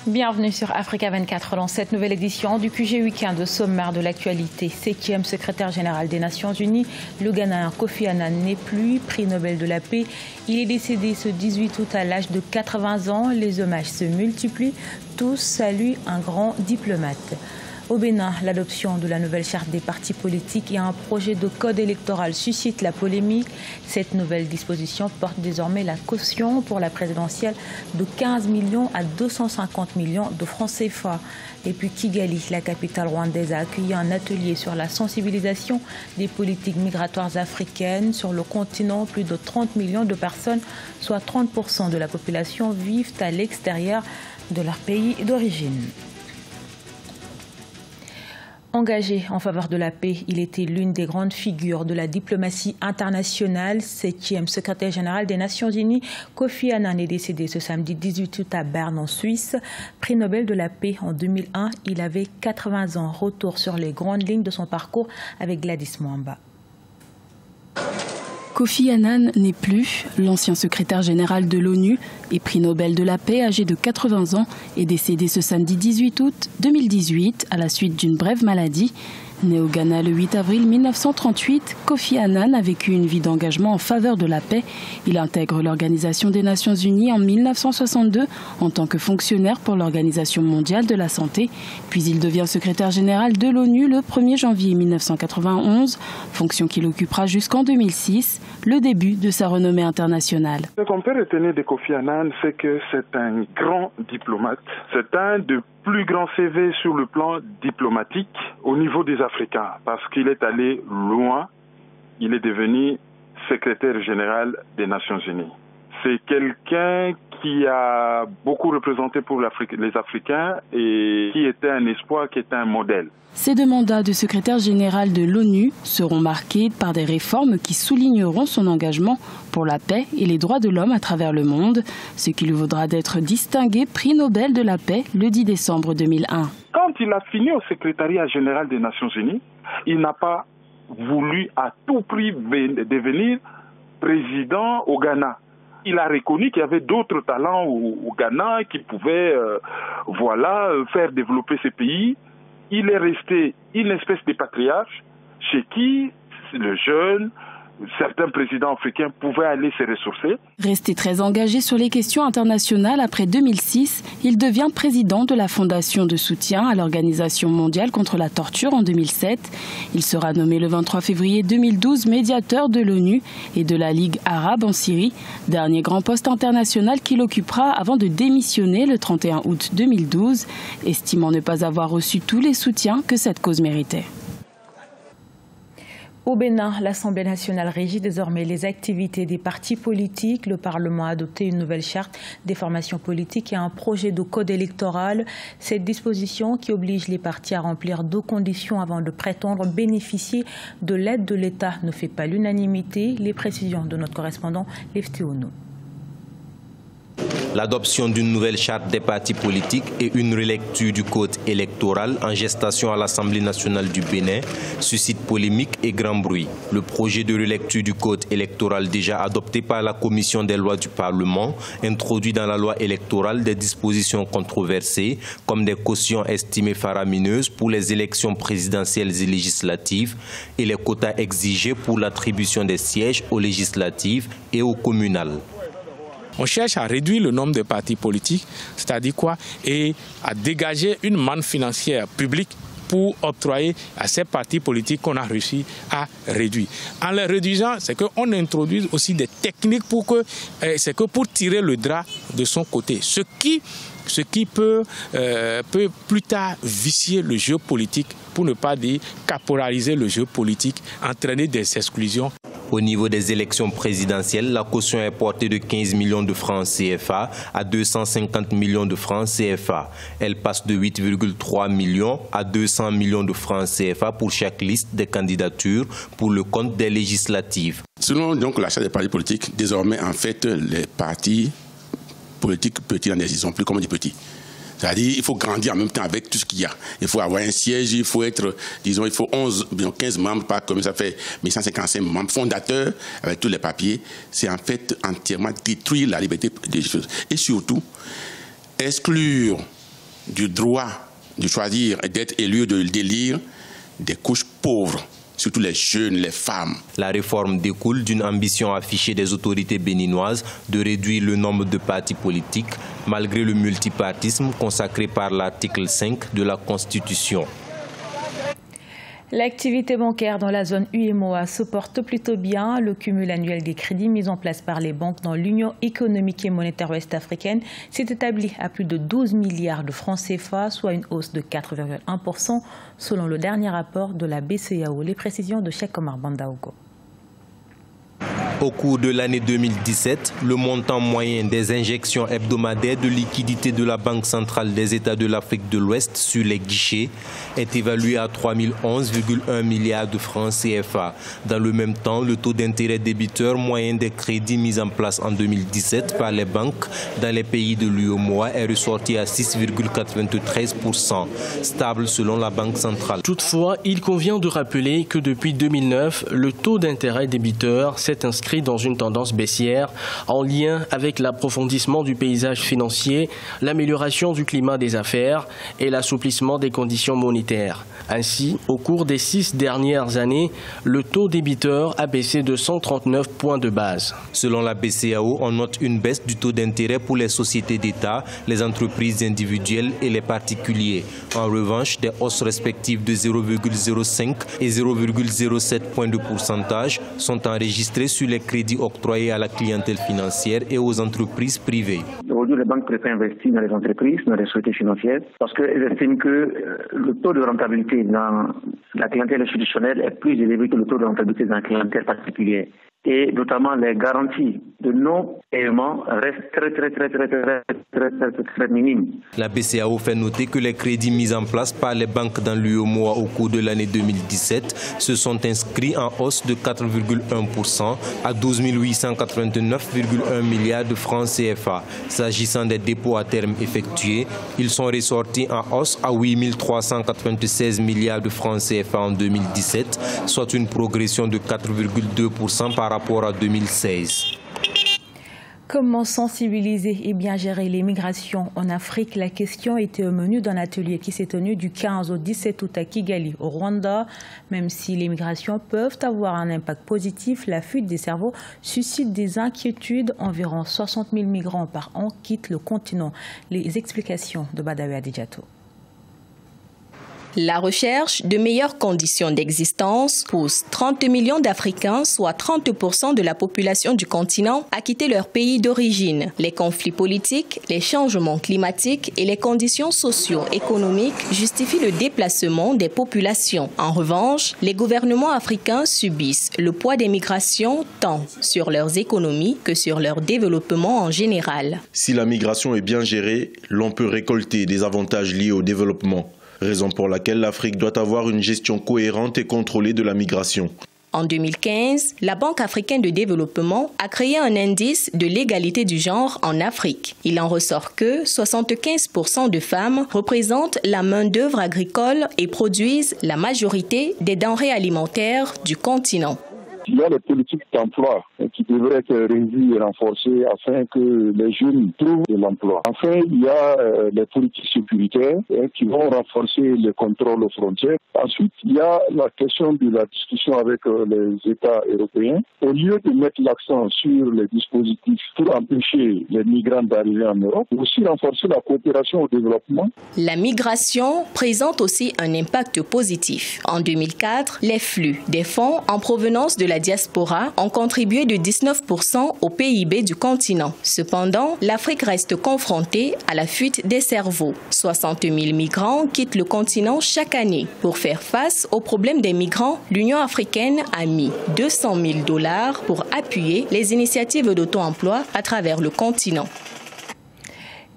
Bienvenue sur Africa 24 dans cette nouvelle édition du QG Week-end de sommaire de l'actualité. 7e secrétaire général des Nations Unies, le Ghanéen Kofi Annan n'est plus, prix Nobel de la paix. Il est décédé ce 18 août à l'âge de 80 ans. Les hommages se multiplient. Tous saluent un grand diplomate. Au Bénin, l'adoption de la nouvelle charte des partis politiques et un projet de code électoral suscite la polémique. Cette nouvelle disposition porte désormais la caution pour la présidentielle de 15 millions à 250 millions de francs CFA. Et puis Kigali, la capitale rwandaise, a accueilli un atelier sur la sensibilisation des politiques migratoires africaines. Sur le continent, plus de 30 millions de personnes, soit 30% de la population, vivent à l'extérieur de leur pays d'origine. Engagé en faveur de la paix, il était l'une des grandes figures de la diplomatie internationale. 7e secrétaire général des Nations Unies, Kofi Annan est décédé ce samedi 18 août à Berne en Suisse. Prix Nobel de la paix en 2001, il avait 80 ans. Retour sur les grandes lignes de son parcours avec Gladys Mwamba. Kofi Annan n'est plus. L'ancien secrétaire général de l'ONU et prix Nobel de la paix, âgé de 80 ans, est décédé ce samedi 18 août 2018 à la suite d'une brève maladie. Né au Ghana le 8 avril 1938, Kofi Annan a vécu une vie d'engagement en faveur de la paix. Il intègre l'Organisation des Nations Unies en 1962 en tant que fonctionnaire pour l'Organisation mondiale de la santé. Puis il devient secrétaire général de l'ONU le 1er janvier 1991, fonction qu'il occupera jusqu'en 2006, le début de sa renommée internationale. Ce qu'on peut retenir de Kofi Annan, c'est que c'est un grand diplomate. C'est un des plus grands CV sur le plan diplomatique au niveau des Africains, parce qu'il est allé loin. Il est devenu secrétaire général des Nations Unies. C'est quelqu'un qui a beaucoup représenté pour les Africains et qui était un espoir, qui était un modèle. Ces deux mandats de secrétaire général de l'ONU seront marqués par des réformes qui souligneront son engagement pour la paix et les droits de l'homme à travers le monde, ce qui lui vaudra d'être distingué prix Nobel de la paix le 10 décembre 2001. Quand il a fini au secrétariat général des Nations Unies, il n'a pas voulu à tout prix devenir président au Ghana. Il a reconnu qu'il y avait d'autres talents au Ghana qui pouvaient faire développer ces pays. Il est resté une espèce de patriarche chez qui le jeune, certains présidents africains pouvaient aller se ressourcer. Resté très engagé sur les questions internationales après 2006, il devient président de la Fondation de soutien à l'Organisation mondiale contre la torture en 2007. Il sera nommé le 23 février 2012 médiateur de l'ONU et de la Ligue arabe en Syrie, dernier grand poste international qu'il occupera avant de démissionner le 31 août 2012, estimant ne pas avoir reçu tous les soutiens que cette cause méritait. Au Bénin, l'Assemblée nationale régit désormais les activités des partis politiques. Le Parlement a adopté une nouvelle charte des formations politiques et un projet de code électoral. Cette disposition, qui oblige les partis à remplir 2 conditions avant de prétendre bénéficier de l'aide de l'État, ne fait pas l'unanimité. Les précisions de notre correspondant Lefty Ono. L'adoption d'une nouvelle charte des partis politiques et une relecture du code électoral en gestation à l'Assemblée nationale du Bénin suscite polémique et grand bruit. Le projet de relecture du code électoral déjà adopté par la Commission des lois du Parlement introduit dans la loi électorale des dispositions controversées comme des cautions estimées faramineuses pour les élections présidentielles et législatives et les quotas exigés pour l'attribution des sièges aux législatives et aux communales. On cherche à réduire le nombre de partis politiques, c'est-à-dire quoi, et à dégager une manne financière publique pour octroyer à ces partis politiques qu'on a réussi à réduire. En les réduisant, c'est qu'on introduit aussi des techniques pour tirer le drap de son côté. Ce qui peut plus tard vicier le jeu politique, pour ne pas dire caporaliser le jeu politique, entraîner des exclusions. Au niveau des élections présidentielles, la caution est portée de 15 millions de francs CFA à 250 millions de francs CFA. Elle passe de 8,3 millions à 200 millions de francs CFA pour chaque liste des candidatures pour le compte des législatives. Selon donc la charte des partis politiques, désormais en fait les partis politiques petits ils sont plus comme des petits. C'est-à-dire qu'il faut grandir en même temps avec tout ce qu'il y a. Il faut avoir un siège, il faut être, disons, il faut 15 membres, pas comme ça fait 1155 membres fondateurs avec tous les papiers. C'est en fait entièrement détruire la liberté des choses. Et surtout, exclure du droit de choisir et d'être élu, de d'élire des couches pauvres, surtout les jeunes, les femmes. La réforme découle d'une ambition affichée des autorités béninoises de réduire le nombre de partis politiques, malgré le multipartisme consacré par l'article 5 de la Constitution. L'activité bancaire dans la zone UEMOA se porte plutôt bien. Le cumul annuel des crédits mis en place par les banques dans l'Union économique et monétaire ouest-africaine s'est établi à plus de 12 milliards de francs CFA, soit une hausse de 4,1% selon le dernier rapport de la BCEAO. Les précisions de Cheikh Omar Bandaogo. Au cours de l'année 2017, le montant moyen des injections hebdomadaires de liquidités de la Banque centrale des États de l'Afrique de l'Ouest sur les guichets est évalué à 3011,1 milliards de francs CFA. Dans le même temps, le taux d'intérêt débiteur moyen des crédits mis en place en 2017 par les banques dans les pays de l'UEMOA est ressorti à 6,93%, stable selon la Banque centrale. Toutefois, il convient de rappeler que depuis 2009, le taux d'intérêt débiteur s'est inscrit dans une tendance baissière en lien avec l'approfondissement du paysage financier, l'amélioration du climat des affaires et l'assouplissement des conditions monétaires. Ainsi, au cours des 6 dernières années, le taux débiteur a baissé de 139 points de base. Selon la BCEAO, on note une baisse du taux d'intérêt pour les sociétés d'État, les entreprises individuelles et les particuliers. En revanche, des hausses respectives de 0,05 et 0,07 points de pourcentage sont enregistrées sur les crédits octroyés à la clientèle financière et aux entreprises privées. Aujourd'hui, les banques préfèrent investir dans les entreprises, dans les sociétés financières, parce qu'elles estiment que le taux de rentabilité dans la clientèle institutionnelle est plus élevé que le taux de rentabilité dans la clientèle particulière. Et notamment les garanties de non-paiement restent très minimes. La BCEAO fait noter que les crédits mis en place par les banques dans l'UEMOA au cours de l'année 2017 se sont inscrits en hausse de 4,1% à 12 889,1 milliards de francs CFA. S'agissant des dépôts à terme effectués, ils sont ressortis en hausse à 8 396 milliards de francs CFA en 2017, soit une progression de 4,2% par rapport à 2016. Comment sensibiliser et bien gérer les migrations en Afrique? La question était au menu d'un atelier qui s'est tenu du 15 au 17 août à Kigali, au Rwanda. Même si les migrations peuvent avoir un impact positif, la fuite des cerveaux suscite des inquiétudes. Environ 60 000 migrants par an quittent le continent. Les explications de Badawi Adidjato. La recherche de meilleures conditions d'existence pousse 30 millions d'Africains, soit 30% de la population du continent, à quitter leur pays d'origine. Les conflits politiques, les changements climatiques et les conditions socio-économiques justifient le déplacement des populations. En revanche, les gouvernements africains subissent le poids des migrations tant sur leurs économies que sur leur développement en général. Si la migration est bien gérée, l'on peut récolter des avantages liés au développement. Raison pour laquelle l'Afrique doit avoir une gestion cohérente et contrôlée de la migration. En 2015, la Banque africaine de développement a créé un indice de l'égalité du genre en Afrique. Il en ressort que 75% de femmes représentent la main-d'œuvre agricole et produisent la majorité des denrées alimentaires du continent. Il y a les politiques d'emploi qui devraient être revues et renforcées afin que les jeunes trouvent de l'emploi. Enfin, il y a les politiques sécuritaires qui vont renforcer les contrôles aux frontières. Ensuite, il y a la question de la discussion avec les États européens. Au lieu de mettre l'accent sur les dispositifs pour empêcher les migrants d'arriver en Europe, aussi renforcer la coopération au développement. La migration présente aussi un impact positif. En 2004, les flux des fonds en provenance de la diaspora ont contribué de 19% au PIB du continent. Cependant, l'Afrique reste confrontée à la fuite des cerveaux. 60 000 migrants quittent le continent chaque année. Pour faire face au problème des migrants, l'Union africaine a mis $200 000 pour appuyer les initiatives d'auto-emploi à travers le continent.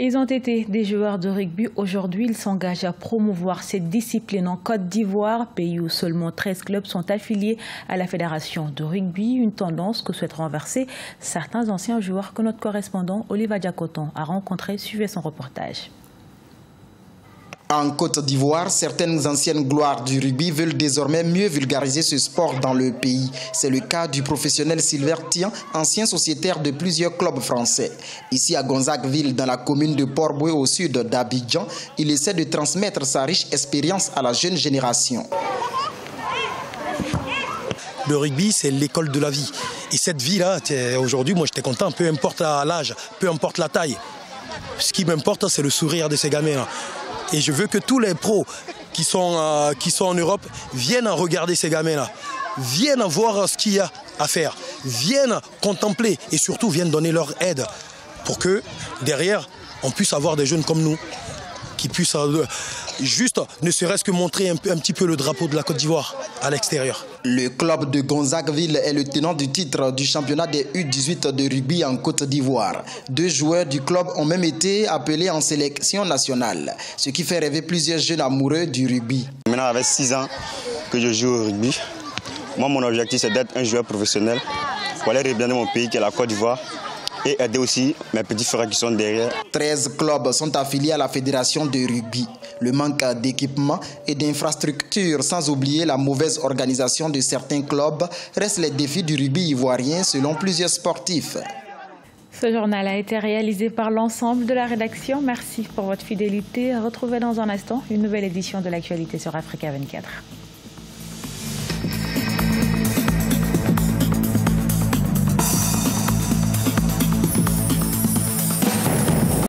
Ils ont été des joueurs de rugby. Aujourd'hui, ils s'engagent à promouvoir cette discipline en Côte d'Ivoire, pays où seulement 13 clubs sont affiliés à la fédération de rugby. Une tendance que souhaitent renverser certains anciens joueurs que notre correspondant Oliva Diacoton a rencontré. Suivez son reportage. En Côte d'Ivoire, certaines anciennes gloires du rugby veulent désormais mieux vulgariser ce sport dans le pays. C'est le cas du professionnel Sylvain Tian, ancien sociétaire de plusieurs clubs français. Ici à Gonzagueville, dans la commune de Port-Boué au sud d'Abidjan, il essaie de transmettre sa riche expérience à la jeune génération. Le rugby, c'est l'école de la vie. Et cette vie-là, aujourd'hui, moi j'étais content, peu importe l'âge, peu importe la taille. Ce qui m'importe, c'est le sourire de ces gamins-là. Et je veux que tous les pros qui sont en Europe viennent regarder ces gamins-là, viennent voir ce qu'il y a à faire, viennent contempler et surtout viennent donner leur aide pour que derrière, on puisse avoir des jeunes comme nous qui puissent juste, ne serait-ce que montrer un petit peu le drapeau de la Côte d'Ivoire à l'extérieur. Le club de Gonzagueville est le tenant du titre du championnat des U18 de rugby en Côte d'Ivoire. 2 joueurs du club ont même été appelés en sélection nationale, ce qui fait rêver plusieurs jeunes amoureux du rugby. Maintenant, avec 6 ans que je joue au rugby, moi, mon objectif, c'est d'être un joueur professionnel pour aller représenter mon pays, qui est la Côte d'Ivoire, et aider aussi mes petits frères qui sont derrière. 13 clubs sont affiliés à la fédération de rugby. Le manque d'équipement et d'infrastructures, sans oublier la mauvaise organisation de certains clubs, restent les défis du rugby ivoirien selon plusieurs sportifs. Ce journal a été réalisé par l'ensemble de la rédaction. Merci pour votre fidélité. Retrouvez dans un instant une nouvelle édition de l'actualité sur Africa 24.